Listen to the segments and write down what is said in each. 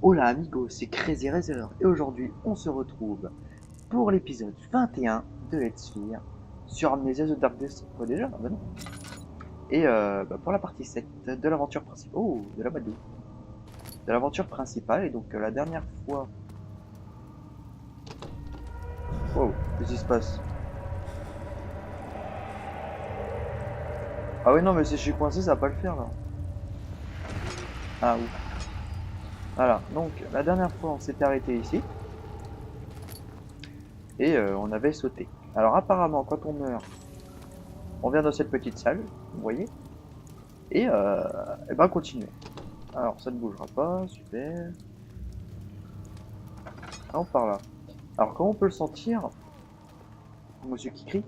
Hola amigos, c'est Crazy Razer et aujourd'hui on se retrouve pour l'épisode 21 de Let's Fear sur Amnesia The Dark Descent. Quoi déjà? Ah bah non. Et pour la partie 7 de l'aventure principale. Oh, de la Badou. De l'aventure principale, et donc la dernière fois. Wow, qu'est-ce qui se passe? Ah oui, non, mais si je suis coincé, ça va pas le faire là. Ah ouf. Voilà, donc la dernière fois on s'était arrêté ici et on avait sauté. Alors apparemment, quand on meurt, on vient dans cette petite salle, vous voyez, et ben continuez. Alors ça ne bougera pas, super. Ah, on part là. Alors comment on peut le sentir, monsieur qui crie?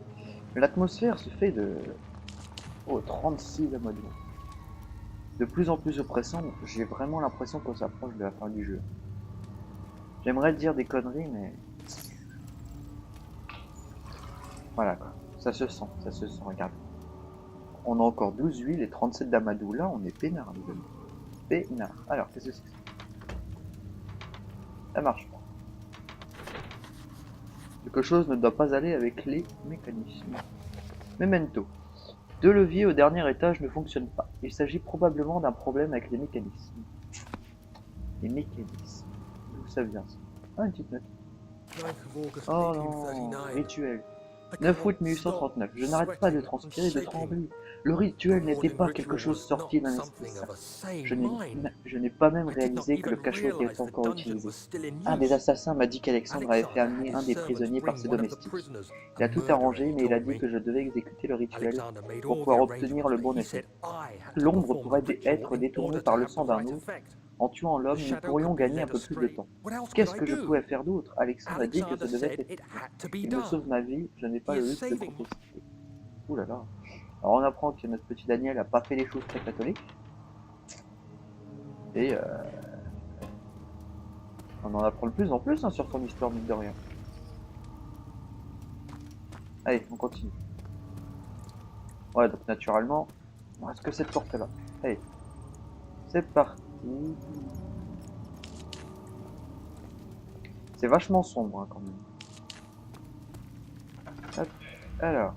L'atmosphère se fait de 36 à mois de plus en plus oppressant. J'ai vraiment l'impression qu'on s'approche de la fin du jeu. J'aimerais dire des conneries, mais voilà quoi. Ça se sent, regarde. On a encore 12 huiles et 37 d'amadou. Là, on est peinard, les amis. Peinard. Alors, qu'est-ce que c'est? Ça marche pas. Quelque chose ne doit pas aller avec les mécanismes. Memento. Deux leviers au dernier étage ne fonctionnent pas. Il s'agit probablement d'un problème avec les mécanismes. Les mécanismes. D'où ça vient ça? Ah, une petite note. Oh non, rituel. 9 août 1839. Je n'arrête pas de transpirer et de trembler. Le rituel n'était pas quelque chose sorti d'un esprit saint. Je n'ai pas même réalisé que le cachot était encore utilisé. Un des assassins m'a dit qu'Alexandre avait fait amener un des prisonniers par ses domestiques. Il a tout arrangé, mais il a dit que je devais exécuter le rituel pour pouvoir obtenir le bon effet. L'ombre pourrait être détournée par le sang d'un autre. En tuant l'homme, nous pourrions gagner un peu plus de temps. Qu'est-ce que je pouvais faire d'autre? Alexandre a dit que ça devait être fait. Il me sauve ma vie, je n'ai pas le luxe de protester. Ouh là là. Alors on apprend que notre petit Daniel a pas fait les choses très catholiques. Et on en apprend de plus en plus sur son histoire, mine de rien. Allez, on continue. Ouais, donc naturellement, il ne reste que cette porte-là. Allez, c'est parti. C'est vachement sombre hein, quand même. Hop, alors.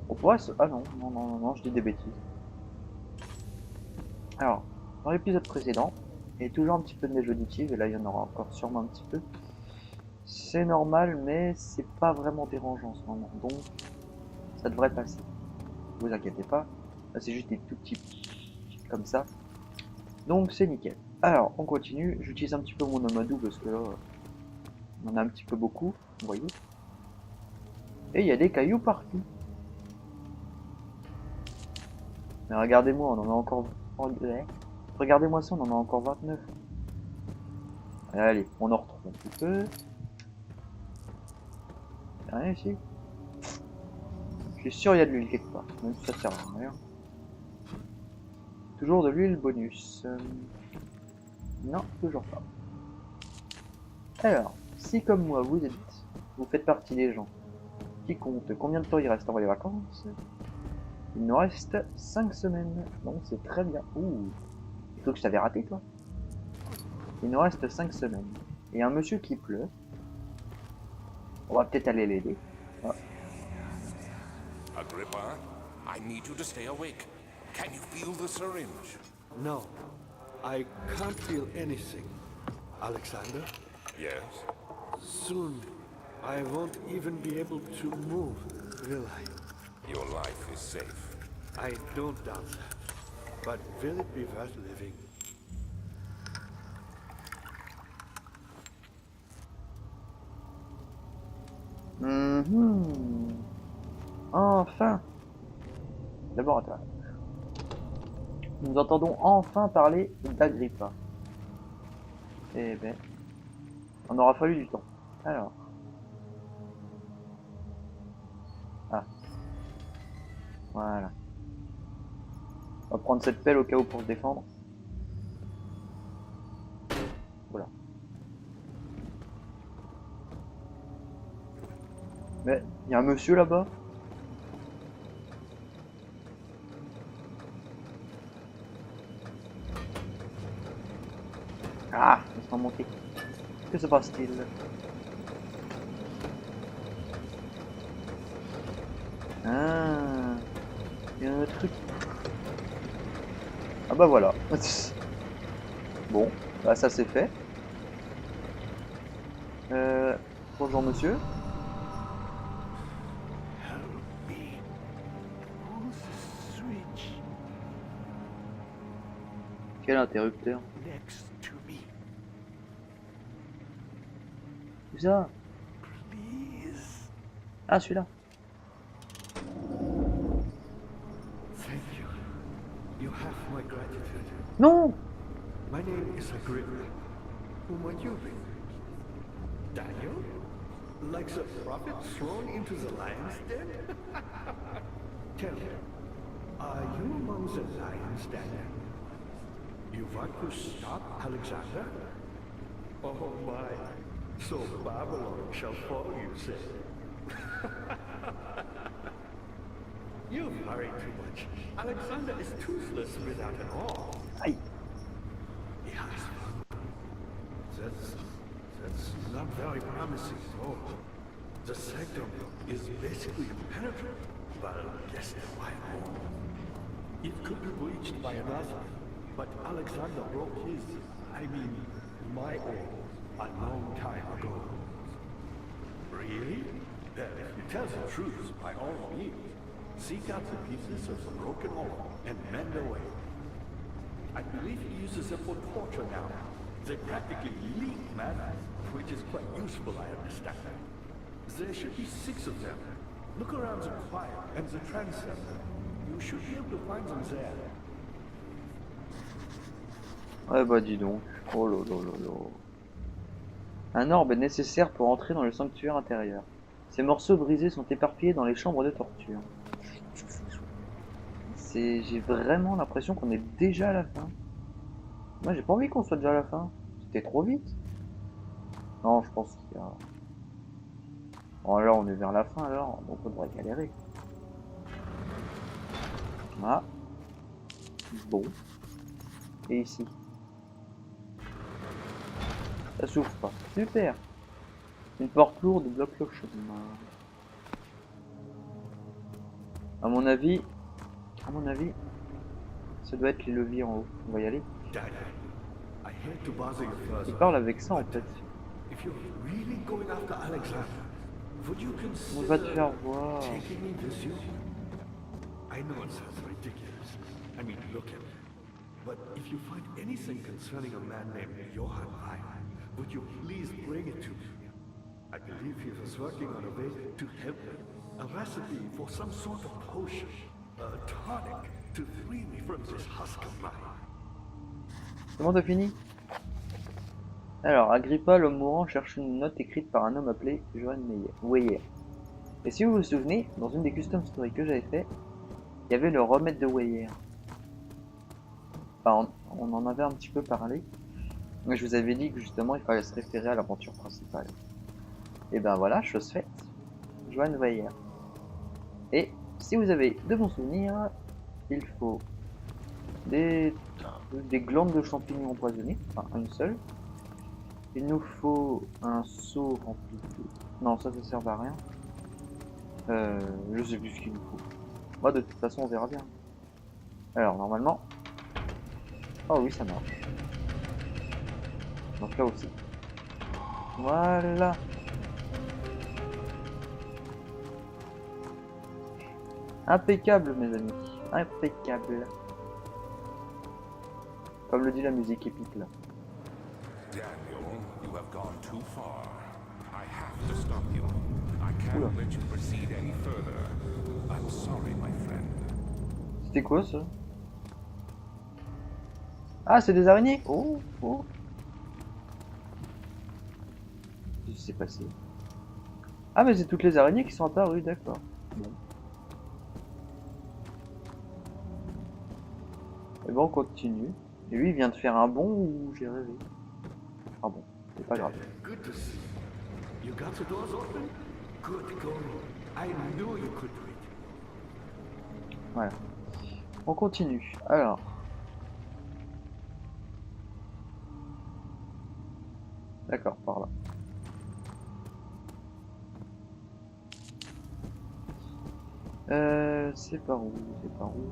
On pourrait se... Ah non, non, non, non, non, je dis des bêtises. Alors, dans l'épisode précédent, il y a toujours un petit peu de neige auditive, et là il y en aura encore sûrement un petit peu. C'est normal, mais c'est pas vraiment dérangeant en ce moment, donc ça devrait passer. Ne vous inquiétez pas, là c'est juste des tout petits comme ça. Donc c'est nickel. Alors, on continue, j'utilise un petit peu mon amadou parce que là, on en a un petit peu beaucoup, vous voyez. Et il y a des cailloux partout. Mais regardez-moi, on en a encore... Regardez-moi ça, on en a encore 29. Allez, on en retrouve un petit peu. Y'a rien ici. Je suis sûr il y a de l'huile quelque part, même si ça sert à rien. Toujours de l'huile bonus. Non, toujours pas. Alors, si comme moi vous faites partie des gens qui comptent combien de temps il reste avant les vacances, il nous reste 5 semaines. Donc c'est très bien. Ouh, il faut que je t'avais raté toi. Il nous reste 5 semaines. Et un monsieur qui pleure. On va peut-être aller l'aider. Ah. Agrippa, I need you to stay awake. Can you feel the syringe? No, I can't feel anything. Alexander? Yes? Soon, I won't even be able to move, will I? Your life is safe. I don't doubt that. But will it be worth living? Enfin. Laboratoire. Nous entendons enfin parler d'Agrippa. Eh ben, on aura fallu du temps. Alors. Ah. Voilà. On va prendre cette pelle au cas où pour se défendre. Voilà. Mais, il y a un monsieur là-bas. Ah, laisse-moi monter. Que se passe-t-il? Ah, il y a un truc. Ah bah voilà. Bon, bah ça c'est fait. Bonjour monsieur. Help me. Who's the switch Quel interrupteur? next to me? Où ça? Please. Ah, celui-là. Thank you. You have my gratitude. Non! My name is Agrippa. Who might you be? Daniel? Like the prophet thrown into the lion's den? Tell me, are you among the lions, Daniel? You want to stop Alexander? Oh my, so Babylon shall fall, you say? You worry too much. Alexander is toothless without an arm. Aïe. Yes. That's not very promising at all. The sanctum is basically impenetrable, but guess why not? It could be breached by another, but Alexander broke his, my own, a long time ago. Really? Then if you tell the truth, by all means, seek out the pieces of the broken arm and mend away. I believe he uses them for torture now. They practically leak matter, which is quite useful, I understand. There should be 6 of them. Look around the choir and the transept. You should be able to find them there. Ouais bah dis donc. Oh là. Un orbe est nécessaire pour entrer dans le sanctuaire intérieur. Ces morceaux brisés sont éparpillés dans les chambres de torture. J'ai vraiment l'impression qu'on est déjà à la fin. Moi j'ai pas envie qu'on soit déjà à la fin. C'était trop vite. Non, je pense qu'il y a... Bon là on est vers la fin alors, donc on devrait galérer. Ah. Bon. Et ici. Ça s'ouvre pas. Super. Une porte lourde bloque le chemin. À mon avis, ça doit être les leviers en haut. On va y aller. Daniel, I hate to bother you further. Il parle avec ça en fait. If you're really going after Alexander, would you On va te consider faire voir. taking me with you? I know it sounds ridiculous. I mean, look at me. But if you find anything concerning a man named Johann Hein, would you please bring it to me? I believe he was working on a way to help me. A recipe for some sort of potion, a tonic, to free me from this husk of mine. C'est bon, t'as fini? Alors, Agrippa, l'homme mourant, cherche une note écrite par un homme appelé Johann Weyer. Et si vous vous souvenez, dans une des custom stories que j'avais fait, il y avait le remède de Weyer. Enfin, on en avait un petit peu parlé. Mais je vous avais dit que justement, il fallait se référer à l'aventure principale. Et ben voilà, chose faite. Johann Weyer. Et si vous avez de bons souvenirs, il faut des glandes de champignons empoisonnés, enfin une seule. Il nous faut un seau rempli de... Non, ça sert à rien. Je sais plus ce qu'il nous faut. Bah, de toute façon, on verra bien. Alors, normalement... Oh oui, ça marche. Donc là aussi. Voilà. Impeccable, mes amis. Impeccable. Comme le dit la musique épique là. Daniel, you have gone too far. I have to stop you. I can't let you proceed any further. I'm sorry, my friend. C'était quoi ça? Ah, c'est des araignées? Oh, oh. Qu'est-ce qui s'est passé? Ah, mais c'est toutes les araignées qui sont apparues, d'accord. Bon. Et bon, on continue. Et lui, il vient de faire un bond ou j'ai rêvé? Ah bon, c'est pas grave. Good to see you. You got the doors open? Good going. I knew you could do it. Voilà. On continue. Alors. D'accord, par là. C'est par où? C'est par où?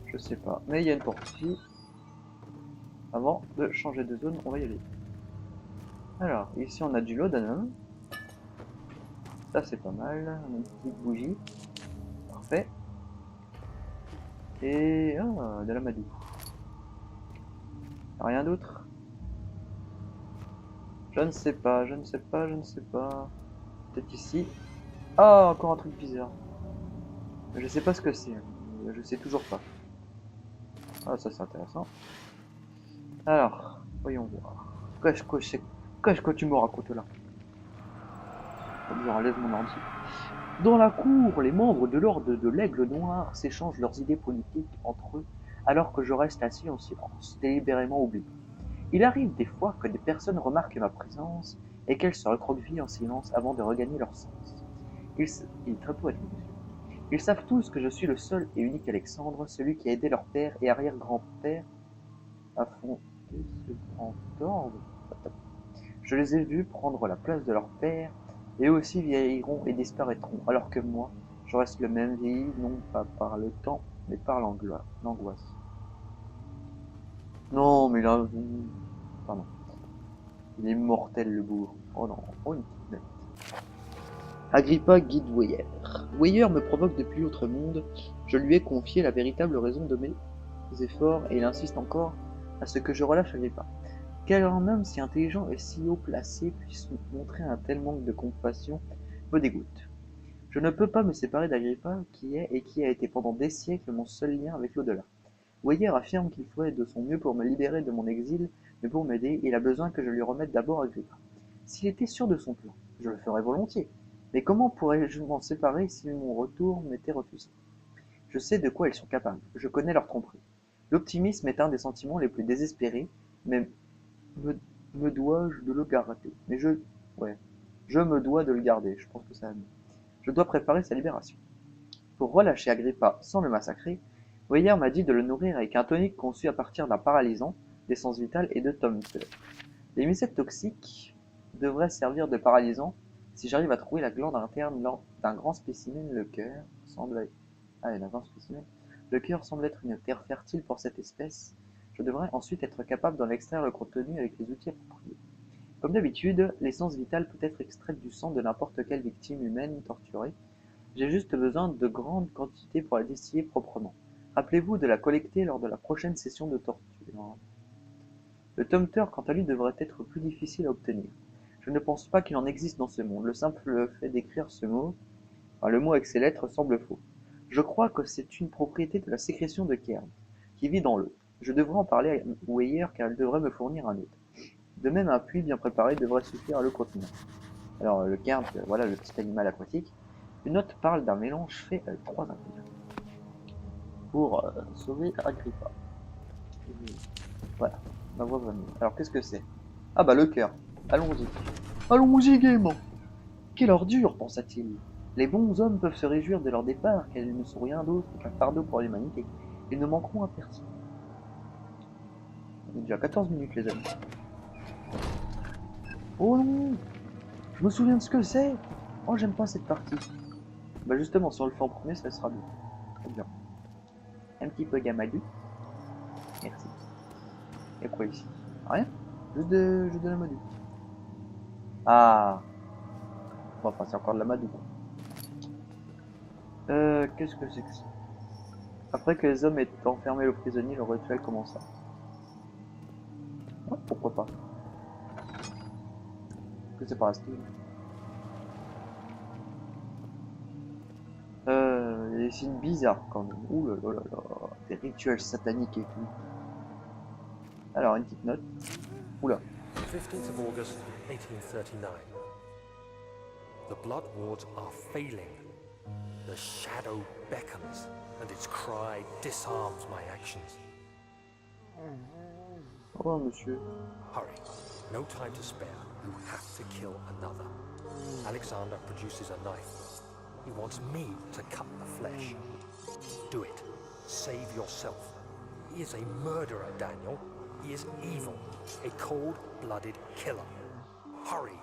Je sais pas. Mais il y a une porte ici. Avant de changer de zone, on va y aller. Alors, ici on a du laudanum. Ça c'est pas mal. On a une petite bougie. Parfait. Et de la madou. Rien d'autre? Je ne sais pas, je ne sais pas, je ne sais pas. Peut-être ici. Ah, encore un truc bizarre. Je sais pas ce que c'est. Je sais toujours pas. Ah, ça c'est intéressant. Alors, voyons voir. Qu'est-ce que tu me racontes là? J'enlève mon ordi. Dans la cour, les membres de l'ordre de l'Aigle Noir s'échangent leurs idées politiques entre eux, alors que je reste assis en silence, délibérément oublié. Il arrive des fois que des personnes remarquent ma présence et qu'elles se recroquevillent en silence avant de regagner leur sens. Il est très poète, monsieur. Ils savent tous que je suis le seul et unique Alexandre, celui qui a aidé leur père et arrière-grand-père à fonder ce grand ordre. Je les ai vus prendre la place de leur père, et eux aussi vieilliront et disparaîtront, alors que moi, je reste le même vieilli, non pas par le temps, mais par l'angoisse. Non, mais là, pardon. Il est mortel le bourg. Oh non, oh une petite bête. Agrippa guide Weyer. Weyer me provoque depuis l'autre monde. Je lui ai confié la véritable raison de mes efforts et il insiste encore à ce que je relâche Agrippa. Qu'un homme si intelligent et si haut placé puisse montrer un tel manque de compassion me dégoûte. Je ne peux pas me séparer d'Agrippa qui est et qui a été pendant des siècles mon seul lien avec l'au-delà. Weyer affirme qu'il ferait de son mieux pour me libérer de mon exil, mais pour m'aider, il a besoin que je lui remette d'abord Agrippa. S'il était sûr de son plan, je le ferais volontiers. Mais comment pourrais-je m'en séparer si mon retour m'était refusé? Je sais de quoi ils sont capables, je connais leur tromperie. L'optimisme est un des sentiments les plus désespérés, mais me dois-je de le garder? Je me dois de le garder, je pense que ça va mieux. Je dois préparer sa libération. Pour relâcher Agrippa sans le massacrer, Weyer m'a dit de le nourrir avec un tonique conçu à partir d'un paralysant, d'essence vitale et de Tomter. Les mycètes toxiques devraient servir de paralysant si j'arrive à trouver la glande interne lors d'un grand spécimen. Le cœur semble être une terre fertile pour cette espèce. Je devrais ensuite être capable d'en extraire le contenu avec les outils appropriés. Comme d'habitude, l'essence vitale peut être extraite du sang de n'importe quelle victime humaine torturée. J'ai juste besoin de grandes quantités pour la distiller proprement. Rappelez-vous de la collecter lors de la prochaine session de torture. Le Tomter, quant à lui, devrait être plus difficile à obtenir. Je ne pense pas qu'il en existe dans ce monde. Le simple fait d'écrire ce mot, le mot avec ses lettres, semble faux. Je crois que c'est une propriété de la sécrétion de Kern, qui vit dans l'eau. Je devrais en parler à Weyer car elle devrait me fournir un autre. De même, un puits bien préparé devrait suffire à le contenir. Alors, le Kern, voilà le petit animal aquatique. Une note parle d'un mélange fait avec 3 ingrédients. Pour sauver Agrippa. Voilà, ma voix va mieux. Alors, qu'est-ce que c'est? Ah bah le cœur. Allons-y. Allons-y gaiement. Quelle ordure, pensa-t-il. Les bons hommes peuvent se réjouir de leur départ, car ils ne sont rien d'autre qu'un fardeau pour l'humanité. Ils ne manqueront à personne. On est déjà 14 minutes, les amis. Oh non! Je me souviens de ce que c'est! Oh, j'aime pas cette partie. Bah justement, si on le fait en premier, ça sera bien. Très bien. Un petit peu gamadou. Merci. Y'a quoi ici? Rien? Juste de la madou. Ah! Bon, enfin, c'est encore de la madou, quoi. Qu'est-ce que c'est que ça? Après que les hommes aient enfermé le prisonnier, le rituel commença. Oh, pourquoi pas? Que c'est pas resté. Les signes bizarres quand même. Ouh là là là là. Des rituels sataniques et tout. Alors, une petite note. Oula. 15th of August, 1839. The blood wards are failing. The shadow beckons, and its cry disarms my actions. Au revoir, monsieur. Hurry. No time to spare. You have to kill another. Alexander produces a knife. He wants me to cut the flesh. Do it. Save yourself. He is a murderer, Daniel. He is evil, a cold-blooded killer. Hurry.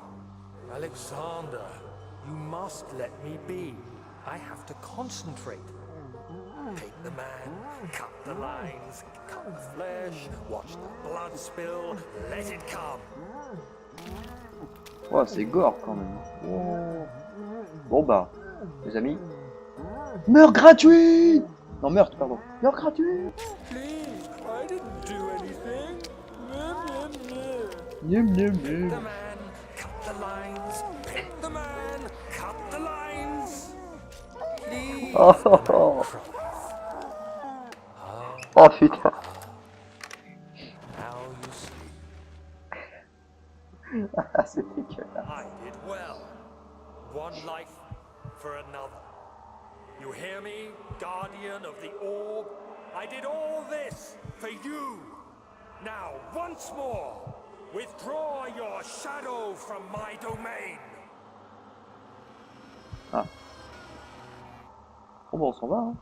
Alexander, you must let me be. I have to concentrate. Take the man, cut the lines, cut the flesh, watch the blood spill, let it come. Oh, c'est gore quand même. Oh. Bon bah, les amis. Meurtre gratuit! Non, meurtre, pardon. Meurtre gratuit! Please, I didn't do anything. Num, num, The num. man, cut the lines, pick the man, cut the lines. Please. Oh, oh, oh. Oh putain. Now you see. Ah, c'est dégueulasse. I did well. One life for another. You hear me, guardian of the orb? I did all this for you. Now, once more, withdraw your shadow from my domain. Ah. Bon, bah, on s'en va, hein.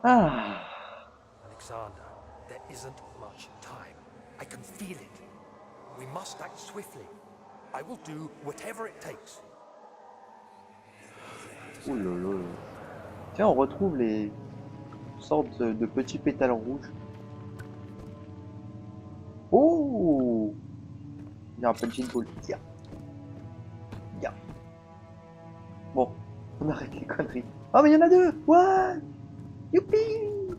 Ah. Alexander, there isn't much time. I can feel it. We must act swiftly. I will do whatever it takes. Ouh là là. Tiens, on retrouve les sortes de petits pétales rouges. Oh! Il y a un punching ball. Tiens. Tiens. Bon, on arrête les conneries. Oh, mais il y en a deux! Ouais! Youpi!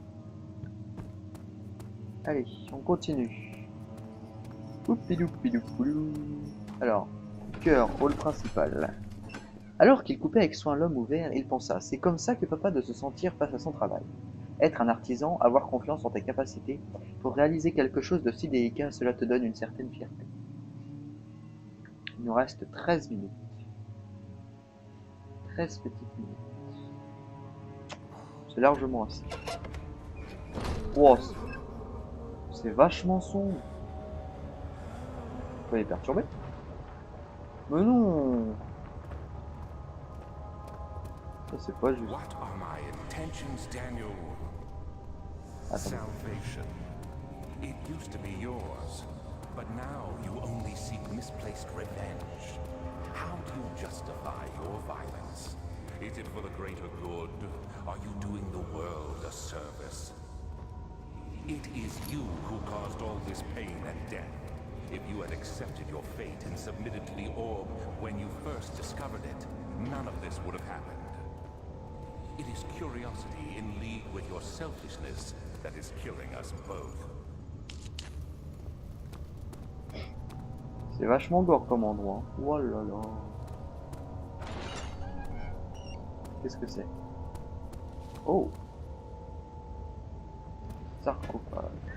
Allez, on continue. Oupidoupidoupoulou. Alors, cœur, rôle principal. Alors qu'il coupait avec soin l'homme ouvert, il pensa, c'est comme ça que papa doit se sentir face à son travail. Être un artisan, avoir confiance en tes capacités, pour réaliser quelque chose de si délicat, cela te donne une certaine fierté. Il nous reste 13 minutes. 13 petites minutes. C'est largement assez. Wow, c'est vachement sombre. On peut les perturber? Mais non! Ça c'est pas juste. What are my intentions, Daniel? Attends. Salvation. It used to be yours, but now you only seek misplaced revenge. How do you justify your violence? Is it for the greater good? Are you doing the world a service? It is you who caused all this pain and death. If you had accepted your fate and submitted to the orb when you first discovered it, none of this would have happened. It is curiosity in league with your selfishness that is killing us both. C'est vachement gore comme endroit. Oh là là. Qu'est-ce que c'est? Oh. Sarcophage.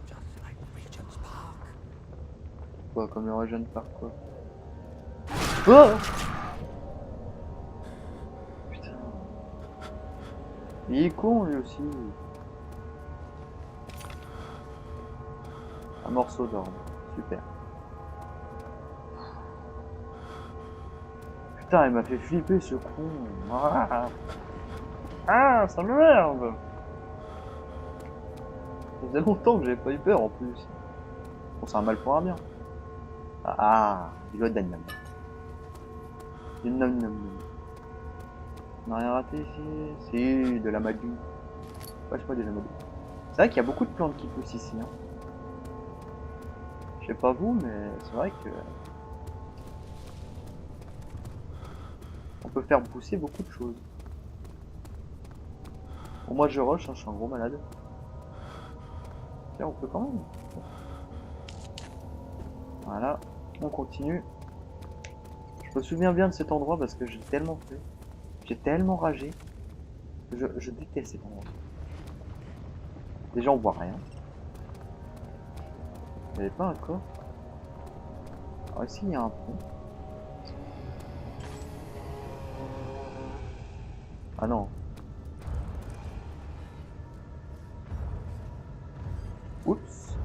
Just like Regent's Park. Quoi, comme le Regent Park quoi? Oh! Putain. Il est con lui aussi. Un morceau d'orbe. Super. Putain, il m'a fait flipper ce con. Ah, ça m'énerve. Ça faisait longtemps que j'avais pas eu peur en plus. Bon, c'est un mal pour un bien. Ah, du lot d'animal. Du nom nom nom. On n'a rien raté ici. Si, de la magie. Ouais, je sais pas, de la magie. C'est vrai qu'il y a beaucoup de plantes qui poussent ici. Hein. Je sais pas vous, mais c'est vrai que... on peut faire pousser beaucoup de choses. Bon, moi je rush, hein, je suis un gros malade. Tiens, on peut quand même. Voilà, on continue. Je me souviens bien de cet endroit parce que j'ai tellement fait. J'ai tellement ragé. Je déteste cet endroit. Déjà on voit rien. Il n'y avait pas un coffre. Alors ici il y a un pont. Ah non. Oups.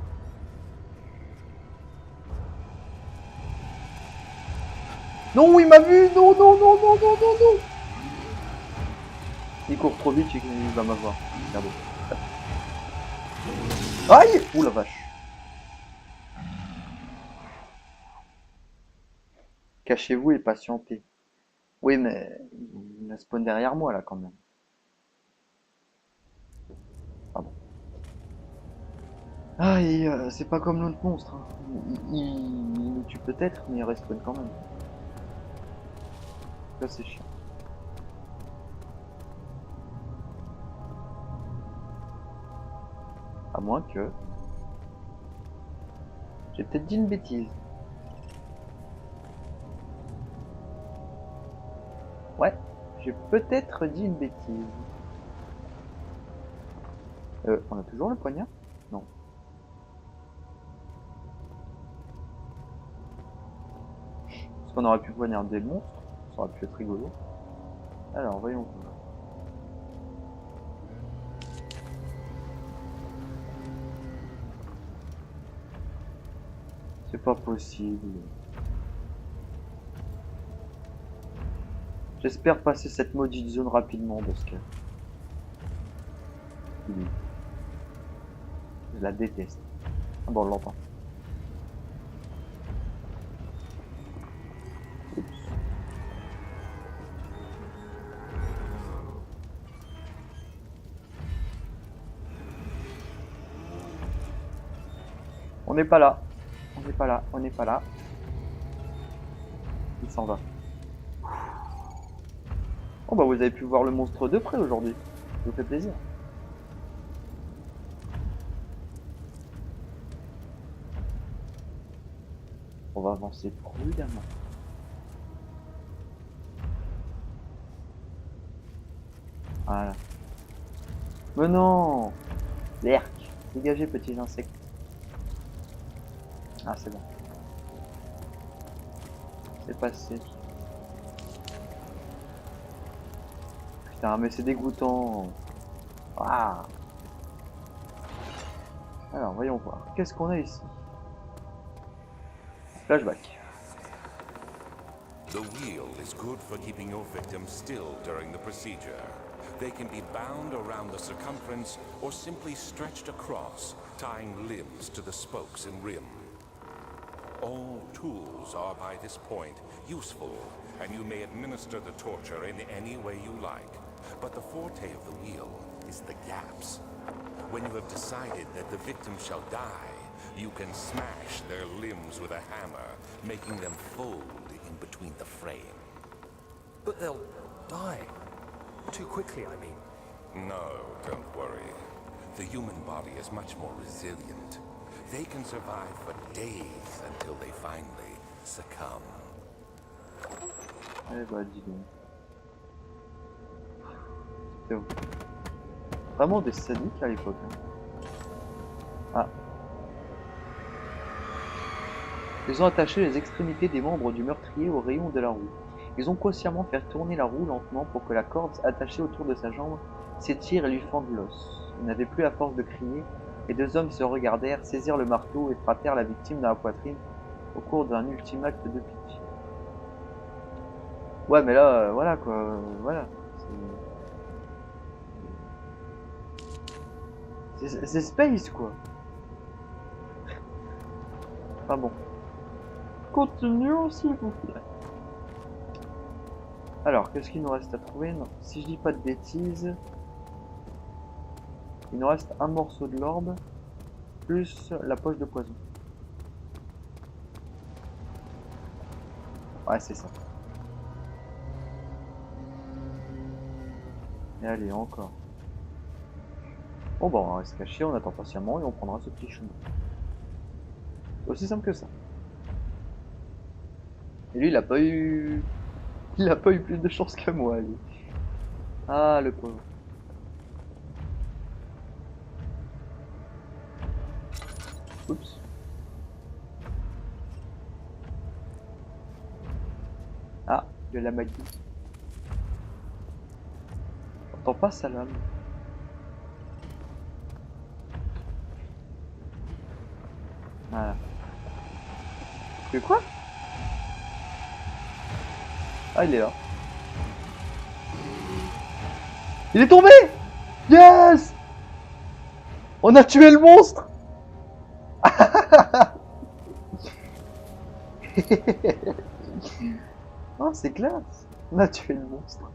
Non, il m'a vu. Non, non, non, non, non, non, non. Il court trop vite, il va m'avoir. Merde. Aïe! Ouh la vache. Cachez-vous et patientez. Oui, mais il a spawn derrière moi là quand même. Pardon. Ah, et c'est pas comme l'autre monstre. Hein. Il nous tue peut-être, mais il respawn quand même. Ça c'est chiant. À moins que... J'ai peut-être dit une bêtise. Ouais, j'ai peut-être dit une bêtise. On a toujours le poignard? Non. Parce qu'on aurait pu poignarder le monstre, ça aurait pu être rigolo. Alors, voyons. C'est pas possible. J'espère passer cette maudite zone rapidement parce que... Je la déteste. Ah bon, on l'entend. Oups. On n'est pas là. On n'est pas là. On n'est pas là. Il s'en va. Oh bah vous avez pu voir le monstre de près aujourd'hui. Ça vous fait plaisir. On va avancer prudemment. Voilà. Mais non! L'erc! Dégagez, petits insectes. Ah, c'est bon. C'est passé. Putain, mais c'est dégoûtant. Ah! Alors, voyons voir. Qu'est-ce qu'on a ici? Flashback. The wheel is good for keeping your victims still during the procedure. They can be bound around the circumference or simply stretched across, tying limbs to the spokes and rim. All tools are by this point useful, and you may administer the torture in any way you like. But the forte of the wheel is the gaps. When you have decided that the victim shall die, you can smash their limbs with a hammer, making them fold in between the frame. But they'll die. Too quickly, I mean. No, don't worry. The human body is much more resilient. They can survive for days until they finally succumb. Eh bah dis donc. C'était vraiment des sadiques à l'époque. Ah. Ils ont attaché les extrémités des membres du meurtrier au rayon de la roue. Ils ont consciemment fait tourner la roue lentement pour que la corde attachée autour de sa jambe s'étire et lui fende l'os. Ils n'avaient plus la force de crier. Les deux hommes se regardèrent, saisirent le marteau et frappèrent la victime dans la poitrine au cours d'un ultime acte de pitié. Ouais, mais là, voilà quoi, voilà. C'est space quoi. Enfin bon. Continuons s'il vous plaît. Alors, qu'est-ce qu'il nous reste à trouver? Non. Si je dis pas de bêtises, il nous reste un morceau de l'orbe, plus la poche de poison. Ouais, c'est ça. Et allez, encore. Bon, bah, on va se cacher, on attend patiemment et on prendra ce petit chemin. Aussi simple que ça. Et lui, il a pas eu... Il a pas eu plus de chance que moi, lui. Ah, le pauvre. Oups. Ah, de la magie. J'entends pas sa lame. Voilà. Que quoi? Ah, il est là. Il est tombé! Yes! On a tué le monstre! Oh, c'est classe! On a tué le monstre.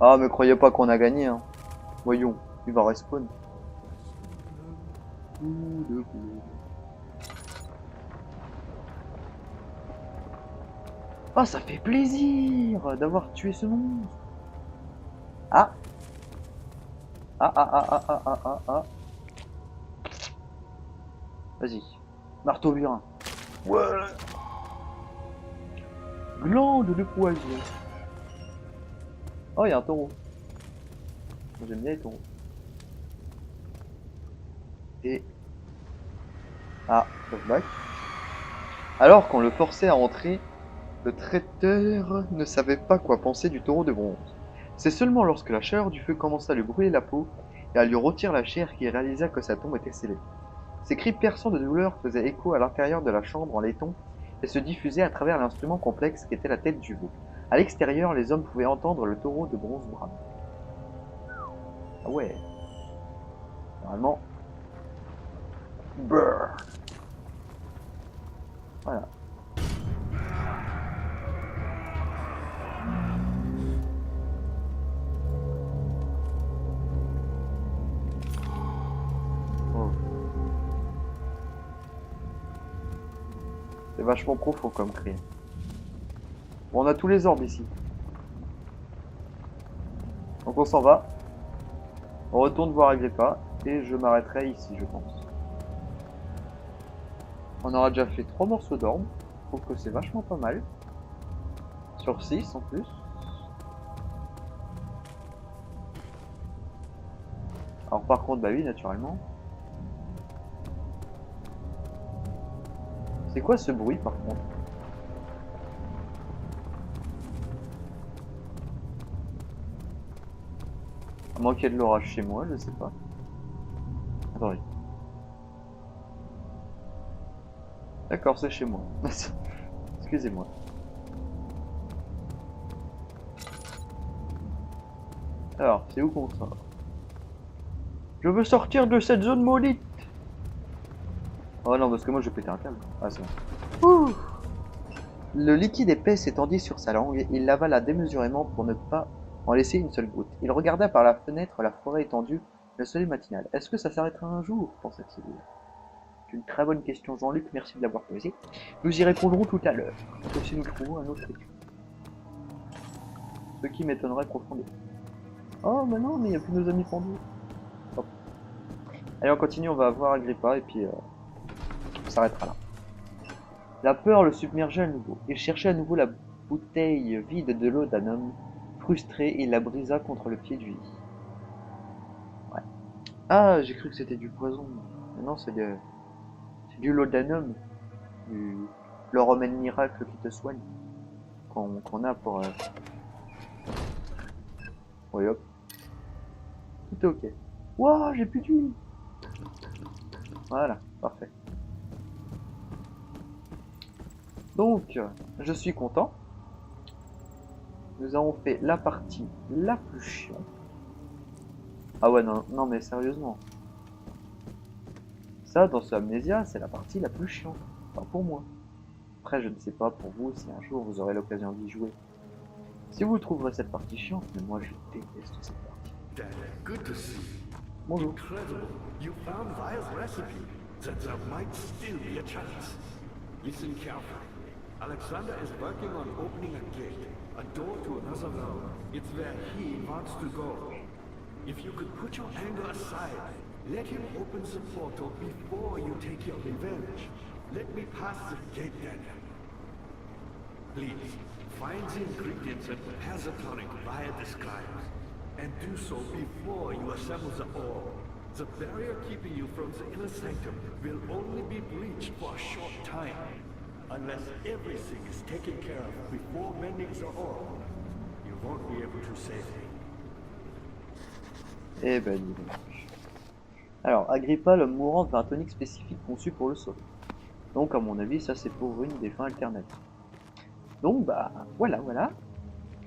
Ah, mais croyez pas qu'on a gagné, hein. Voyons, il va respawn. Ah, ça fait plaisir d'avoir tué ce monstre. Ah. Ah. Vas-y. Marteau burin. Ouais. Glande de poison. Oh, il y a un taureau. J'aime bien les taureaux. Et... Ah, flashback. Alors qu'on le forçait à entrer, le traiteur ne savait pas quoi penser du taureau de bronze. C'est seulement lorsque la chaleur du feu commença à lui brûler la peau et à lui rôtir la chair qu'il réalisa que sa tombe était scellée. Ses cris perçants de douleur faisaient écho à l'intérieur de la chambre en laiton et se diffusaient à travers l'instrument complexe qu'était la tête du veau. À l'extérieur, les hommes pouvaient entendre le taureau de bronze bramer. Ah ouais. Normalement. Brrr. Voilà. Oh. C'est vachement profond comme cri. Bon, on a tous les orbes ici. Donc on s'en va. On retourne voir Agrippa et je m'arrêterai ici, je pense. On aura déjà fait 3 morceaux d'orbe. Je trouve que c'est vachement pas mal. Sur 6 en plus. Alors par contre, bah oui, naturellement. C'est quoi ce bruit par contre? À moins qu'il y ait de l'orage chez moi, je sais pas. Attendez. D'accord, c'est chez moi. Excusez-moi. Alors, c'est où qu'on sort? Je veux sortir de cette zone maudite. Oh non, parce que moi je vais péter un câble. Ah, c'est bon. Ouh. Le liquide épais s'étendit sur sa langue, il l'avala démesurément pour ne pas en laisser une seule goutte. Il regarda par la fenêtre la forêt étendue, le soleil matinal. Est-ce que ça s'arrêtera un jour, pensa-t-il. C'est une très bonne question, Jean-Luc, merci de l'avoir posée. Nous y répondrons tout à l'heure, sauf si nous trouvons un autre étude. Ce qui m'étonnerait profondément. Oh, mais non, mais il n'y a plus nos amis pendus. Hop. Allez, on continue, on va voir Agrippa, et puis on s'arrêtera là. La peur le submergeait à nouveau. Il cherchait à nouveau la bouteille vide de laudanum. Frustré, il la brisa contre le pied du lit. Ouais. Ah, j'ai cru que c'était du poison. Mais non, c'est du laudanum. Le remède miracle qui te soigne. Qu'on a pour... Oui, hop. Tout est ok. Wouah, j'ai plus d'huile. Voilà, parfait. Donc, je suis content. Nous avons fait la partie la plus chiante. Ah ouais, non, non mais sérieusement. Ça, dans ce Amnesia, c'est la partie la plus chiante. Enfin, pour moi. Après, je ne sais pas pour vous si un jour vous aurez l'occasion d'y jouer. Si vous trouverez cette partie chiante, mais moi je déteste cette partie. Dad, good to see you. Bonjour. Incredible. You found Vile's recipe. There might still be a chance. Listen carefully. Alexander is working on opening a gate, a door to another realm. It's where he wants to go. If you could put your anger aside, let him open the portal before you take your revenge. Let me pass the gate, Daniel. Please, find the ingredients and prepare the tonic via the scribes. And do so before you assemble the orb. The barrier keeping you from the inner sanctum will only be breached for a short time. Unless everything is taken care of before mending the orb, you won't be able to save me. Eh ben dis donc. Alors, Agrippa, l'homme mourant, veut un tonique spécifique conçu pour le sauver. Donc, à mon avis, ça c'est pour une des fins alternatives. Donc, bah, voilà.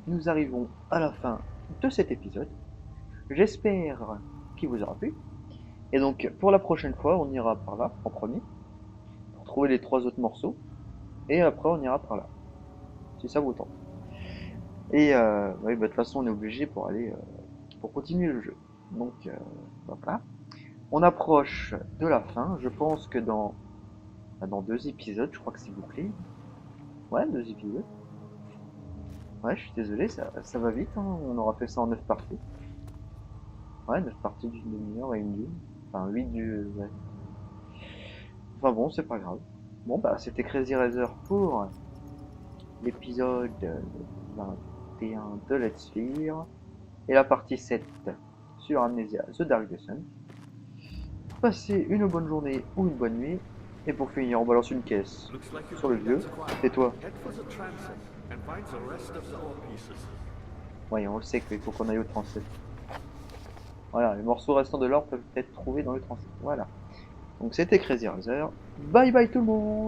Nous arrivons à la fin de cet épisode. J'espère qu'il vous aura plu. Et donc, pour la prochaine fois, on ira par là, en premier, pour trouver les 3 autres morceaux. Et après, on ira par là. Si ça vous tente. Et oui, bah, de toute façon, on est obligé pour aller, pour continuer le jeu. Donc, voilà. On approche de la fin. Je pense que dans 2 épisodes, je crois que c'est bouclé. Ouais, 2 épisodes. Ouais, je suis désolé, ça va vite, hein. On aura fait ça en 9 parties. Ouais, 9 parties d'une demi-heure et une d'une. Enfin, 8 du... Ouais. Enfin bon, c'est pas grave. Bon, bah, c'était Crazy Razer pour l'épisode 21 de Let's Fear. Et la partie 7 sur Amnesia The Dark Descent. Passez une bonne journée ou une bonne nuit. Et pour finir, on balance une caisse Looks like you sur le think vieux. that's acquired. C'est toi. Head for the transit and find the rest of the ore pieces. Ouais, on le sait qu'il faut qu'on aille au transit. Voilà, les morceaux restants de l'or peuvent être trouvés dans le transit. Voilà. Donc c'était Crazy Razer. Bye bye tout le monde!